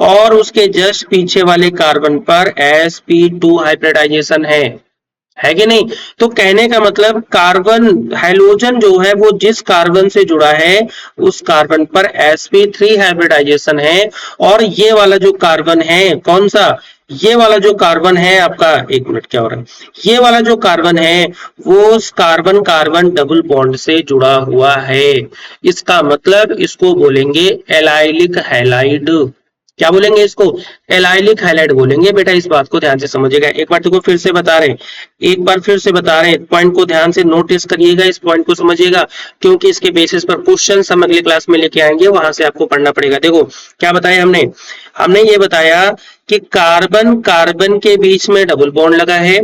और उसके जस्ट पीछे वाले कार्बन पर sp2 हाइब्रिडाइजेशन है कि नहीं। तो कहने का मतलब कार्बन, हाइड्रोजन जो है वो जिस कार्बन से जुड़ा है उस कार्बन पर sp3 हाइब्रिडाइजेशन है, और ये वाला जो कार्बन है कौन सा, ये वाला जो कार्बन है आपका, एक मिनट क्या हो रहा है, ये वाला जो कार्बन है वो कार्बन कार्बन डबल बॉन्ड से जुड़ा हुआ है। इसका मतलब इसको बोलेंगे एलाइलिक हैलाइड। क्या बोलेंगे इसको, एलाइलिक हैलाइड बोलेंगे। बेटा इस बात को ध्यान से समझिएगा, एक बार देखो फिर से बता रहे हैं, एक बार फिर से बता रहे हैं, पॉइंट को ध्यान से नोटिस करिएगा, इस पॉइंट को समझिएगा, क्योंकि इसके बेसिस पर क्वेश्चन हम अगले क्लास में लेके आएंगे, वहां से आपको पढ़ना पड़ेगा। देखो क्या बताया हमने, हमने ये बताया कि कार्बन कार्बन के बीच में डबल बॉन्ड लगा है,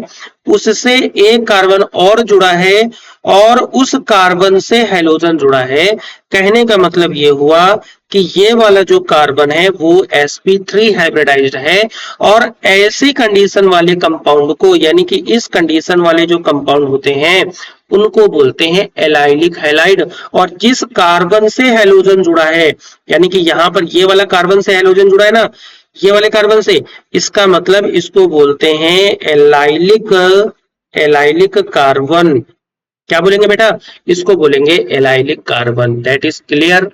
उससे एक कार्बन और जुड़ा है, और उस कार्बन से हेलोजन जुड़ा है। कहने का मतलब ये हुआ कि ये वाला जो कार्बन है वो sp3 हाइब्रिडाइज्ड है, और ऐसी कंडीशन वाले कंपाउंड को, यानी कि इस कंडीशन वाले जो कंपाउंड होते हैं उनको बोलते हैं एलाइलिक हैलाइड। और जिस कार्बन से हैलोजन जुड़ा है, यानी कि यहाँ पर ये वाला कार्बन से हैलोजन जुड़ा है ना, ये वाले कार्बन से, इसका मतलब इसको बोलते हैं एलाइलिक, एलाइलिक कार्बन। क्या बोलेंगे बेटा? इसको बोलेंगे allylic carbon. That is clear?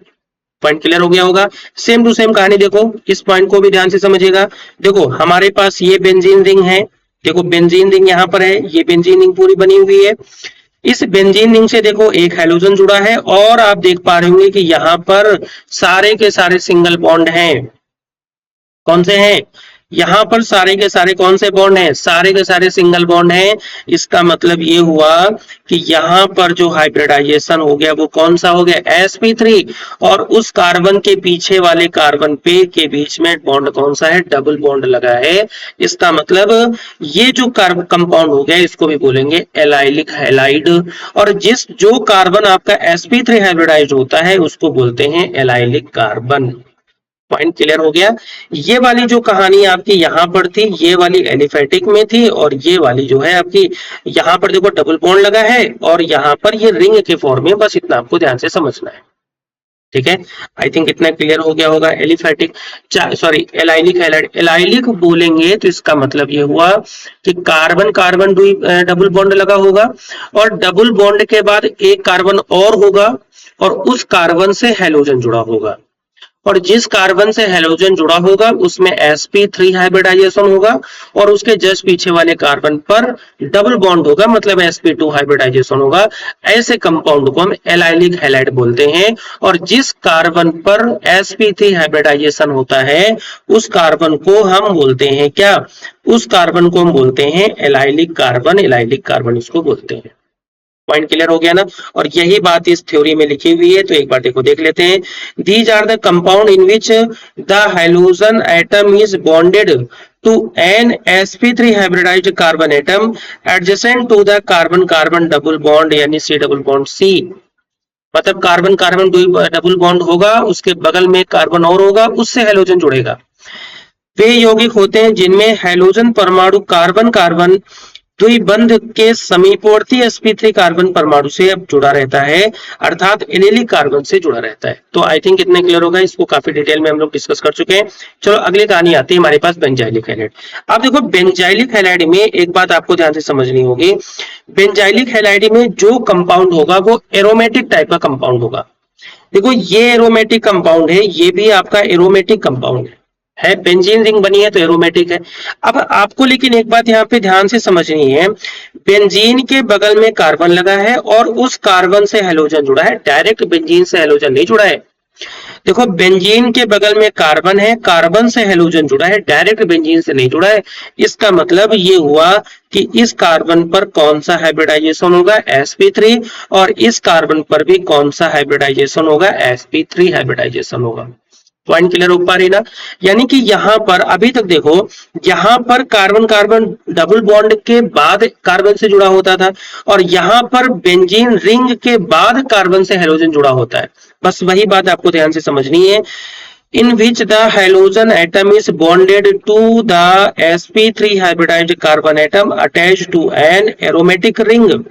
Point clear हो गया होगा। सेम टू सेम कहानी देखो, इस पॉइंट को भी ध्यान से समझिएगा। देखो हमारे पास ये बेंजीन रिंग है, देखो बेंजीन रिंग यहाँ पर है, ये बेंजीन रिंग पूरी बनी हुई है। इस बेंजीन रिंग से देखो एक हैलोजन जुड़ा है, और आप देख पा रहे होंगे कि यहाँ पर सारे के सारे सिंगल बॉन्ड हैं। कौन से हैं? यहाँ पर सारे के सारे कौन से बॉन्ड हैं? सारे के सारे सिंगल बॉन्ड हैं। इसका मतलब ये हुआ कि यहाँ पर जो हाइब्रिडाइजेशन हो गया वो कौन सा हो गया? sp3। और उस कार्बन के पीछे वाले कार्बन पे के बीच में बॉन्ड कौन सा है? डबल बॉन्ड लगा है। इसका मतलब ये जो कार्बन कंपाउंड हो गया इसको भी बोलेंगे एलाइलिक हैलाइड। और जो कार्बन आपका sp3 हाइब्रिडाइज्ड होता है उसको बोलते हैं एलाइलिक कार्बन। पॉइंट क्लियर हो गया? ये वाली जो कहानी आपकी यहाँ पर थी, ये वाली एलिफेटिक में थी, और ये वाली जो है आपकी यहाँ पर देखो डबल बॉन्ड लगा है, और यहाँ पर ये रिंग के फॉर्म में। बस इतना आपको ध्यान से समझना है, ठीक है? आई थिंक इतना क्लियर हो गया होगा। Aliphatic, sorry allylic halide, allylic बोलेंगे तो इसका मतलब ये हुआ कि कार्बन कार्बन डबल बॉन्ड लगा होगा, और डबल बॉन्ड के बाद एक कार्बन और होगा, और उस कार्बन से हैलोजन जुड़ा होगा, और जिस कार्बन से हैलोजन जुड़ा होगा उसमें sp3 हाइब्रिडाइजेशन होगा, और उसके जस्ट पीछे वाले कार्बन पर डबल बॉन्ड होगा, मतलब sp2 हाइब्रिडाइजेशन होगा। ऐसे कंपाउंड को हम एलाइलिक हैलाइड बोलते हैं। और जिस कार्बन पर sp3 हाइब्रिडाइजेशन होता है उस कार्बन को हम बोलते हैं क्या? उस कार्बन को हम बोलते हैं एलाइलिक कार्बन। एलाइलिक कार्बन इसको बोलते हैं। पॉइंट क्लियर हो गया ना? और यही बात इस थ्योरी में लिखी हुई है, तो एक बार देखो देख लेते हैं। These are the compound in which the hydrogen atom is bonded to an sp3 hybridised carbon atom adjacent to the carbon carbon double bond, यानी C डबल बॉन्ड C। मतलब कार्बन कार्बन डबल बॉन्ड होगा, उसके बगल में कार्बन और होगा, उससे हैलोजन जुड़ेगा। वे यौगिक होते हैं जिनमें हैलोजन परमाणु कार्बन कार्बन द्विबंध के समीपवर्ती sp3 कार्बन परमाणु से अब जुड़ा रहता है, अर्थात एलिलिक कार्बन से जुड़ा रहता है। तो आई थिंक इतने क्लियर होगा, इसको काफी डिटेल में हम लोग डिस्कस कर चुके हैं। चलो अगली कहानी आती है हमारे पास बेंजाइलिक हैलाइड। अब देखो बेंजाइलिक हैलाइड में एक बात आपको ध्यान से समझनी होगी। बेंजाइलिक हैलाइड में जो कंपाउंड होगा वो एरोमेटिक टाइप का कंपाउंड होगा। देखो ये एरोमेटिक कंपाउंड है, ये भी आपका एरोमेटिक कंपाउंड है, बेंजीन रिंग बनी है तो एरोमेटिक है। अब आपको लेकिन एक बात यहाँ पे ध्यान से समझनी है, बेंजीन के बगल में कार्बन लगा है और उस कार्बन से हैलोजन जुड़ा है, डायरेक्ट बेंजीन से हैलोजन नहीं जुड़ा है। देखो बेंजीन के बगल में कार्बन है, कार्बन से हैलोजन जुड़ा है, डायरेक्ट बेंजीन से नहीं जुड़ा है। इसका मतलब ये हुआ कि इस कार्बन पर कौन सा हाइब्रिडाइजेशन होगा? sp3। और इस कार्बन पर भी कौन सा हाइब्रिडाइजेशन होगा? sp3 हाइब्रिडाइजेशन होगा। पॉइंट क्लियर हो पा रही ना? यानी कि यहां पर अभी तक देखो, यहां पर कार्बन कार्बन डबल बॉन्ड के बाद कार्बन से जुड़ा होता था, और यहां पर बेंजीन रिंग के बाद कार्बन से हैलोजन जुड़ा होता है। बस वही बात आपको ध्यान से समझनी है। In which the halogen atom is bonded to the sp3 hybridised carbon atom attached to an aromatic ring.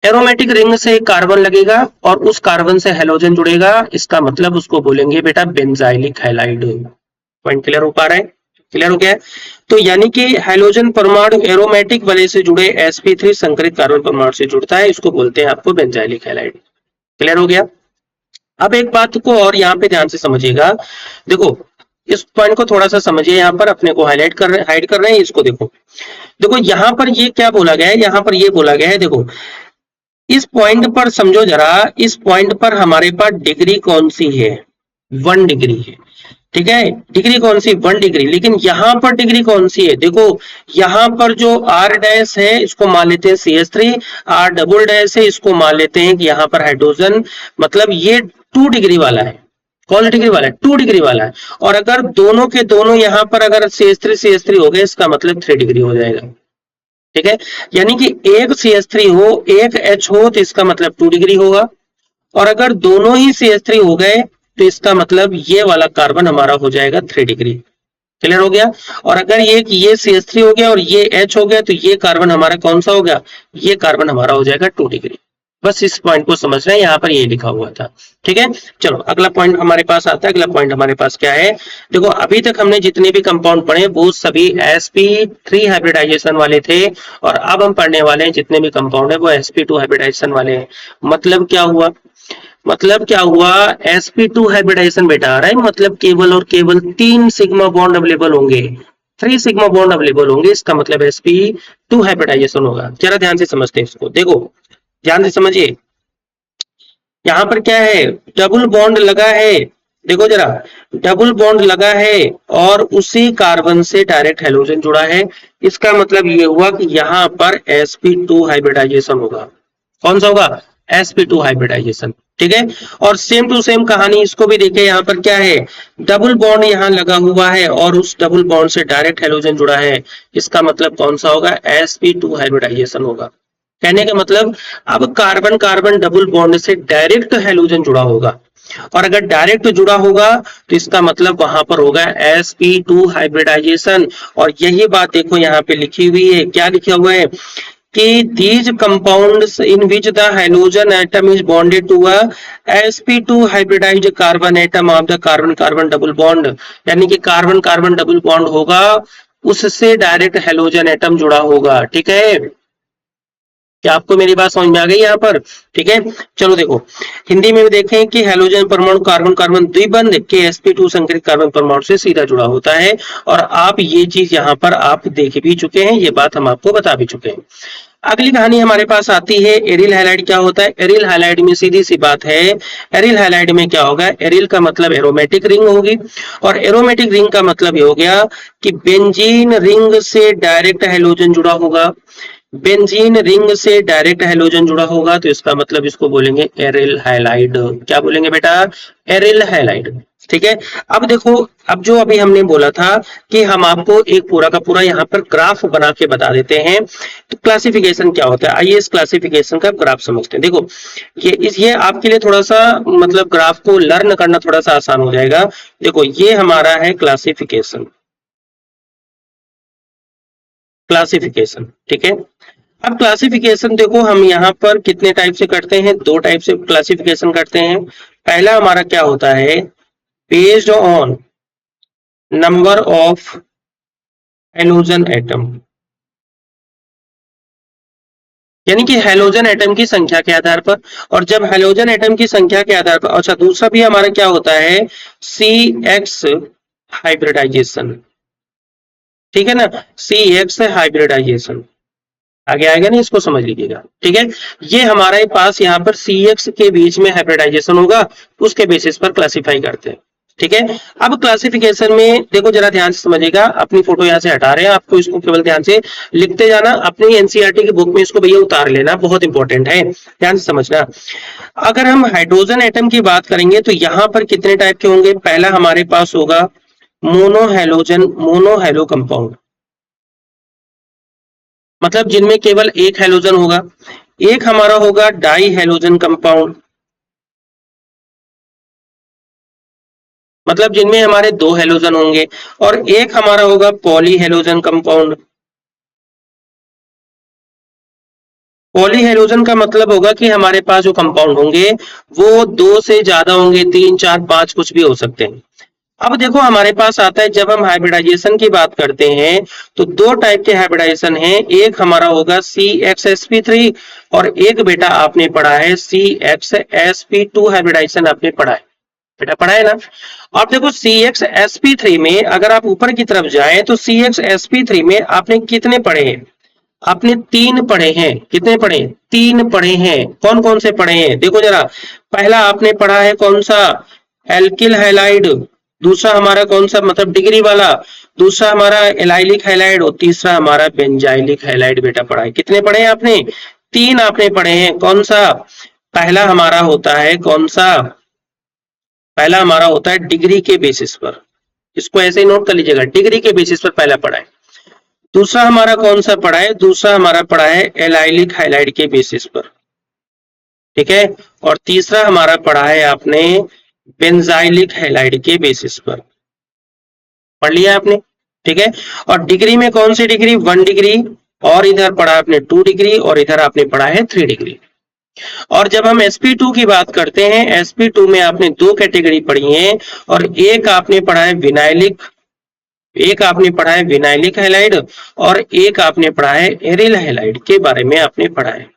Aromatic ring से कार्बन लगेगा और उस कार्बन से हैलोजन जुड़ेगा, इसका मतलब उसको बोलेंगे बेटा बेंजाइलिक हैलाइड। पॉइंट क्लियर हो पा रहा है? क्लियर हो गया है? तो यानी कि हैलोजन परमाणु एरोमेटिक वलय से जुड़े sp3 संकरित कार्बन परमाणु से जुड़ता है, इसको बोलते हैं आपको बेंजाइलिक हैलाइड। क्लियर हो गया? अब एक बात को और यहाँ पे ध्यान से समझिएगा। देखो इस पॉइंट को थोड़ा सा समझिए, यहाँ पर अपने को हाईलाइट कर रहे हाइड कर रहे हैं इसको। देखो देखो यहाँ पर ये क्या बोला गया है, यहाँ पर ये बोला गया है, देखो इस पॉइंट पर समझो जरा, इस पॉइंट पर हमारे पास डिग्री कौन सी है? 1 डिग्री है, ठीक है? डिग्री कौन सी? 1 डिग्री। लेकिन यहाँ पर डिग्री कौन सी है? देखो यहाँ पर जो R डैश है इसको मान लेते हैं CH3, R डबल डैश है इसको मान लेते हैं कि यहाँ पर हाइड्रोजन, मतलब ये 2 डिग्री वाला है। कौन सा डिग्री वाला है? 2 डिग्री वाला है। और अगर दोनों के दोनों यहाँ पर अगर CH3 हो गए, इसका मतलब 3 डिग्री हो जाएगा, ठीक है? यानी कि एक CH3 हो एक H हो तो इसका मतलब 2 डिग्री होगा, और अगर दोनों ही CH3 हो गए तो इसका मतलब ये वाला कार्बन हमारा हो जाएगा 3 डिग्री। क्लियर हो गया। और अगर ये CH3 हो गया और ये H हो गया तो ये कार्बन हमारा कौन सा हो गया, ये कार्बन हमारा हो जाएगा 2 डिग्री। बस इस पॉइंट को समझना है, यहाँ पर ये लिखा हुआ था। ठीक है, चलो अगला पॉइंट हमारे पास आता है। अगला पॉइंट हमारे पास क्या है, देखो अभी तक हमने जितने भी कंपाउंड पढ़े वो सभी sp3 हाइब्रिडाइजेशन वाले थे, और अब हम पढ़ने वाले हैं जितने भी कंपाउंड है वो sp2 हाइब्रिडाइजेशन वाले हैं। मतलब क्या हुआ, मतलब क्या हुआ, sp2 हाइब्रिडाइजेशन बेटा आ रहा है, मतलब केवल और केवल 3 सिग्मा बॉन्ड अवेलेबल होंगे, 3 सिग्मा बॉन्ड अवेलेबल होंगे, इसका मतलब sp2 हाइब्रिडाइजेशन होगा। जरा ध्यान से समझते हैं इसको, देखो ध्यान से समझिए, यहाँ पर क्या है, डबल बॉन्ड लगा है, देखो जरा, डबल बॉन्ड लगा है और उसी कार्बन से डायरेक्ट हेलोजन जुड़ा है। इसका मतलब ये हुआ कि यहाँ पर sp2 हाइब्रिडाइजेशन होगा। कौन सा होगा, sp2 हाइब्रिडाइजेशन। ठीक है, और सेम टू सेम कहानी इसको भी देखिए, यहाँ पर क्या है, डबल बॉन्ड यहाँ लगा हुआ है और उस डबल बॉन्ड से डायरेक्ट हेलोजन जुड़ा है। इसका मतलब कौन सा होगा, sp2 हाइब्रिडाइजेशन होगा। कहने का मतलब अब कार्बन कार्बन डबल बॉन्ड से डायरेक्ट हेलोजन जुड़ा होगा, और अगर डायरेक्ट जुड़ा होगा तो इसका मतलब वहां पर होगा sp2 हाइब्रिडाइजेशन। और यही बात देखो यहाँ पे लिखी हुई है, क्या लिखा हुआ है कि these compounds in which the halogen atom is bonded to a sp2 hybridized carbon atom of the carbon carbon double bond, यानी कि कार्बन कार्बन डबल बॉन्ड होगा उससे डायरेक्ट हेलोजन एटम जुड़ा होगा। ठीक है, क्या आपको मेरी बात समझ में आ गई यहाँ पर। ठीक है, चलो देखो हिंदी में भी देखें कि हेलोजन परमाणु कार्बन कार्बन द्विबंध के sp2 संकरित कार्बन परमाणु से सीधा जुड़ा होता है, और आप ये चीज यहाँ पर आप देख भी चुके हैं, ये बात हम आपको बता भी चुके हैं। अगली कहानी हमारे पास आती है एरिल हैलाइड। क्या होता है एरिल हैलाइड में, सीधी सी बात है, एरिल हैलाइड में क्या होगा, एरिल का मतलब एरोमेटिक रिंग होगी, और एरोमेटिक रिंग का मतलब ये हो गया कि बेंजीन रिंग से डायरेक्ट हेलोजन जुड़ा होगा, बेंजीन रिंग से डायरेक्ट हेलोजन जुड़ा होगा, तो इसका मतलब इसको बोलेंगे एरिल हैलाइड। क्या बोलेंगे बेटा, एरिल हैलाइड। ठीक है, अब देखो, अब जो अभी हमने बोला था कि हम आपको एक पूरा का पूरा यहाँ पर ग्राफ बना के बता देते हैं, तो क्लासिफिकेशन क्या होता है, आइए इस क्लासिफिकेशन का ग्राफ समझते हैं। देखो ये आपके लिए थोड़ा सा मतलब ग्राफ को लर्न करना थोड़ा सा आसान हो जाएगा। देखो ये हमारा है क्लासिफिकेशन, क्लासिफिकेशन। ठीक है, अब क्लासिफिकेशन देखो हम यहाँ पर कितने टाइप से करते हैं, 2 टाइप से क्लासिफिकेशन करते हैं। पहला हमारा क्या होता है, based on number of halogen atom, यानी कि हेलोजन एटम की संख्या के आधार पर, और जब हेलोजन एटम की संख्या के आधार पर, अच्छा दूसरा भी हमारा क्या होता है, CX हाइब्रिडाइजेशन। ठीक है ना, CX हाइब्रिडाइजेशन आगे आएगा नहीं, इसको समझ लीजिएगा। ठीक है, ये हमारे पास यहाँ पर CX के बीच में हाइब्रिडाइजेशन होगा, उसके बेसिस पर क्लासिफाई करते हैं। ठीक है, अब क्लासिफिकेशन में देखो जरा ध्यान से समझिएगा, अपनी फोटो यहाँ से हटा रहे हैं, आपको इसको केवल ध्यान से लिखते जाना, अपनी एनसीईआरटी की बुक में इसको भैया उतार लेना, बहुत इंपॉर्टेंट है, ध्यान से समझना। अगर हम हाइड्रोजन एटम की बात करेंगे तो यहाँ पर कितने टाइप के होंगे, पहला हमारे पास होगा मोनोहेलोजन, मोनोहेलो कंपाउंड, मतलब जिनमें केवल एक हेलोजन होगा। एक हमारा होगा डाई हेलोजन कंपाउंड, मतलब जिनमें हमारे 2 हेलोजन होंगे, और एक हमारा होगा poly halogen compound. Poly halogen का मतलब होगा कि हमारे पास जो कंपाउंड होंगे वो 2 से ज्यादा होंगे, 3 4 5 कुछ भी हो सकते हैं। अब देखो हमारे पास आता है, जब हम हाइब्रिडाइजेशन की बात करते हैं तो 2 टाइप के हाइब्रिडाइजेशन हैं, एक हमारा होगा CXsp3, और एक बेटा आपने पढ़ा है CXsp2 हाइब्रिडाइजेशन, आपने पढ़ा है बेटा, पढ़ा है ना। अब देखो CXsp3 में अगर आप ऊपर की तरफ जाएं तो CXsp3 में आपने कितने पढ़े हैं, आपने 3 पढ़े हैं, कितने पढ़े, 3 पढ़े हैं। कौन कौन से पढ़े हैं, देखो जरा, पहला आपने पढ़ा है कौन सा, एल्किल हैलाइड, दूसरा हमारा कौन सा मतलब डिग्री वाला, दूसरा हमारा एलाइलिक हैलाइड, और तीसरा हमारा बेंजाइलिक हैलाइड बेटा पढ़ा है। कितने पढ़े हैं आपने, 3 आपने पढ़े हैं। कौन सा, पहला हमारा होता है कौन सा, पहला हमारा होता है डिग्री के बेसिस पर, इसको ऐसे ही नोट कर लीजिएगा, डिग्री के बेसिस पर पहला पढ़ा है। दूसरा हमारा कौन सा पढ़ा है, दूसरा हमारा पढ़ा है एलाइलिक हैलाइड के बेसिस पर। ठीक है, और तीसरा हमारा पढ़ा है आपने बेंजाइलिक हैलाइड के बेसिस पर। पढ़ लिया आपने, ठीक है। और डिग्री में कौन सी डिग्री, 1 डिग्री, और इधर पढ़ा आपने 2 डिग्री, और इधर आपने पढ़ा है 3 डिग्री। और जब हम sp2 की बात करते हैं, sp2 में आपने 2 कैटेगरी पढ़ी है, और एक आपने पढ़ा है विनाइलिक, एक आपने पढ़ा है विनाइलिक हैलाइड, और एक आपने पढ़ा है एरिल हैलाइड के बारे में आपने पढ़ा है।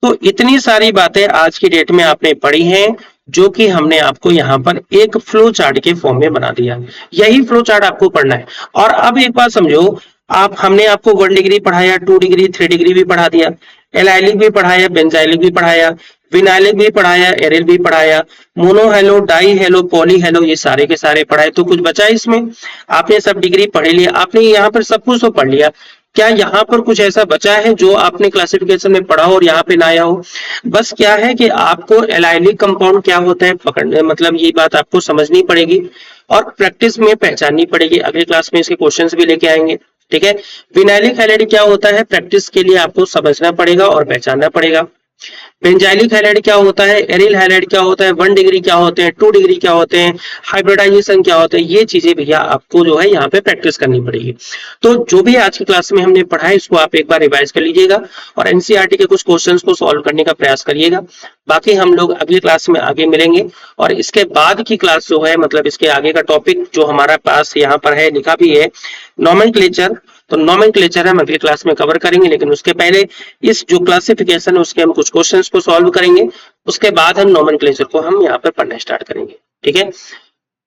तो इतनी सारी बातें आज की डेट में आपने पढ़ी हैं, जो कि हमने आपको यहाँ पर एक फ्लो चार्ट के फॉर्म में बना दिया। यही फ्लो चार्ट आपको पढ़ना है। और अब एक बात समझो, आप हमने आपको 1 डिग्री पढ़ाया, 2 डिग्री, 3 डिग्री भी पढ़ा दिया, एलाइलिक भी पढ़ाया, बेंजाइलिक भी पढ़ाया, विनाइलिक भी पढ़ाया, एरिल भी पढ़ाया, mono hello, die hello, poly hello, ये सारे के सारे पढ़ाए। तो कुछ बचा इसमें? आपने सब डिग्री पढ़ लिया, आपने यहाँ पर सब कुछ तो पढ़ लिया। क्या यहाँ पर कुछ ऐसा बचा है जो आपने क्लासिफिकेशन में पढ़ा हो और यहाँ पे ना आया हो? बस क्या है कि आपको एलाइलिक कंपाउंड क्या होता है पकड़ने, मतलब ये बात आपको समझनी पड़ेगी और प्रैक्टिस में पहचाननी पड़ेगी। अगले क्लास में इसके क्वेश्चंस भी लेके आएंगे, ठीक है। विनाइलिक हैलाइड क्या होता है, प्रैक्टिस के लिए आपको समझना पड़ेगा और पहचानना पड़ेगा। बेंजाइलिक हैलाइड क्या होता है, एरिल हैलाइड क्या होता है, 1 डिग्री क्या होते हैं, 2 डिग्री क्या होते हैं, हाइब्रिडाइजेशन क्या होता है, ये चीजें भैया आपको जो है यहाँ पे प्रैक्टिस करनी पड़ेगी। तो जो भी आज की क्लास में हमने पढ़ा है, इसको आप एक बार रिवाइज कर लीजिएगा और एनसीईआरटी के कुछ क्वेश्चंस को सॉल्व करने का प्रयास करिएगा। बाकी हम लोग अगली क्लास में आगे मिलेंगे, और इसके बाद की क्लास जो है, मतलब इसके आगे का टॉपिक जो हमारा पास यहाँ पर है, लिखा भी है, नोमेनक्लेचर। तो नोमेनक्लेचर हम अगली क्लास में कवर करेंगे, लेकिन उसके पहले इस जो क्लासिफिकेशन है उसके हम कुछ क्वेश्चंस को सॉल्व करेंगे। उसके बाद हम नोमेनक्लेचर को हम यहाँ पर पढ़ना स्टार्ट करेंगे, ठीक है।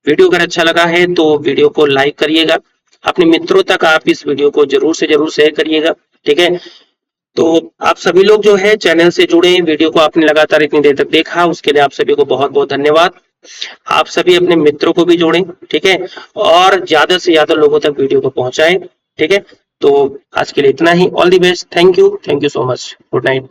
वीडियो अगर अच्छा लगा है तो वीडियो को लाइक करिएगा, अपने मित्रों तक आप इस वीडियो को जरूर से जरूर शेयर करिएगा, ठीक है। तो आप सभी लोग जो है चैनल से जुड़े, वीडियो को आपने लगातार इतनी देर तक देखा, उसके लिए आप सभी को बहुत बहुत धन्यवाद। आप सभी अपने मित्रों को भी जोड़ें, ठीक है, और ज्यादा से ज्यादा लोगों तक वीडियो को पहुंचाएं, ठीक है। तो आज के लिए इतना ही। All the best, thank you so much, good night.